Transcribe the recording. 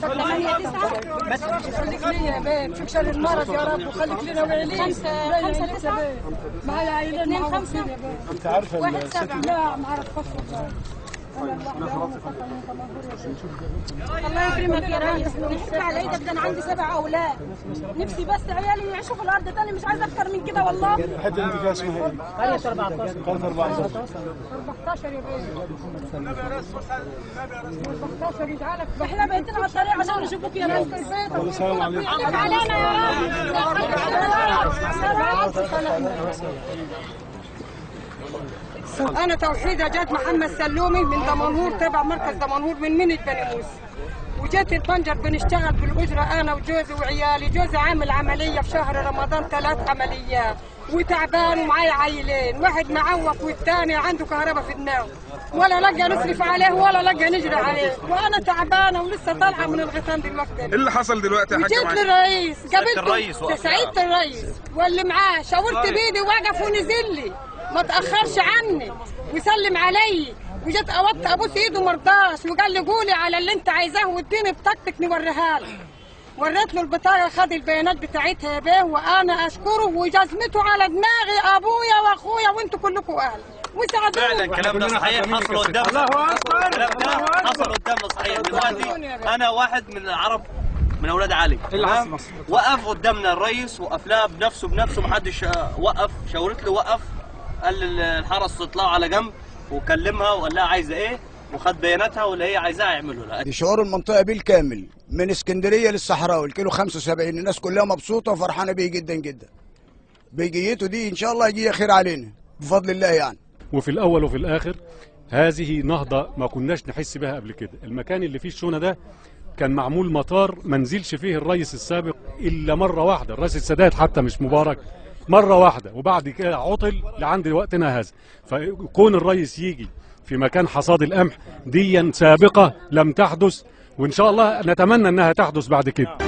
8 9 بس خليك لي يا بيه، فيك شر المرض يا رب، وخليك لنا وعليك. 5 9 معايا عائلين 2 5 انت عارفه 1 7. لا ما اعرفش. الله يكرمك يا ريس، نحب على ايدك، ده انا عندي 7 اولاد، نفسي بس عيالي يعيشوا في الارض تاني، مش عايزه اكتر من كده والله. الحته اللي انت فيها اسمها ايه؟ قرية 14 قرية 14 14 يا بيه. 14 يجعلك. احنا بايتين على الطريق عشان نشوفوك يا ريس. السلام عليكم. عليك علينا يا رب. أنا توحيدة جات محمد سلومي من دمنهور، تبع مركز دمنهور من منة بني موسى. وجيت البنجر بنشتغل بالأجرة أنا وجوزي وعيالي. جوزي عامل عملية في شهر رمضان 3 عمليات وتعبان، ومعايا عيلين، واحد معوق والثاني عنده كهرباء في دماغه، ولا لقى نصرف عليه ولا لقى نجري عليه، وأنا تعبانة ولسه طالعة من الغيطان دلوقتي. ايه اللي حصل دلوقتي يا حاجة؟ جيت للرئيس قابلته سعيدة الرئيس واللي معاه، شاورت بيدي وقف ونزل لي ما تاخرش عني وسلم علي، وجيت اوطي ابوس ايده مرضاش، وقال لي قولي على اللي انت عايزاه واديني بطاقتك نوريها لك. وريت له البطاقه، خد البيانات بتاعتها يا بيه، وانا اشكره وجزمته على دماغي ابويا واخويا وانتوا كلكم اهل وساعدوني. فعلا الكلام ده صحيح، حصل قدامنا. الله اكبر. الكلام ده حصل قدامنا صحيح. دلوقتي انا واحد من العرب من اولاد علي، تمام؟ وقف قدامنا الرئيس، وقفناه بنفسه محدش وقف. شاورت له وقف، قال الحرس اطلعوا على جنب، وكلمها وقال لها عايزه ايه، وخد بياناتها واللي هي عايزاها يعملوا لها. شعور المنطقه بالكامل من اسكندريه للصحراوي الكيلو 75، الناس كلها مبسوطه وفرحانه بيه جدا جدا. بيجيته دي ان شاء الله يجي خير علينا بفضل الله يعني. وفي الاول وفي الاخر هذه نهضه ما كناش نحس بها قبل كده. المكان اللي فيه الشونه ده كان معمول مطار ما نزلش فيه الرئيس السابق الا مره واحده، الرئيس السادات حتى مش مبارك، مره واحده، وبعد كده عطل لعند وقتنا هذا. فكون الرئيس يجي في مكان حصاد القمح دي سابقه لم تحدث، وان شاء الله نتمنى انها تحدث بعد كده.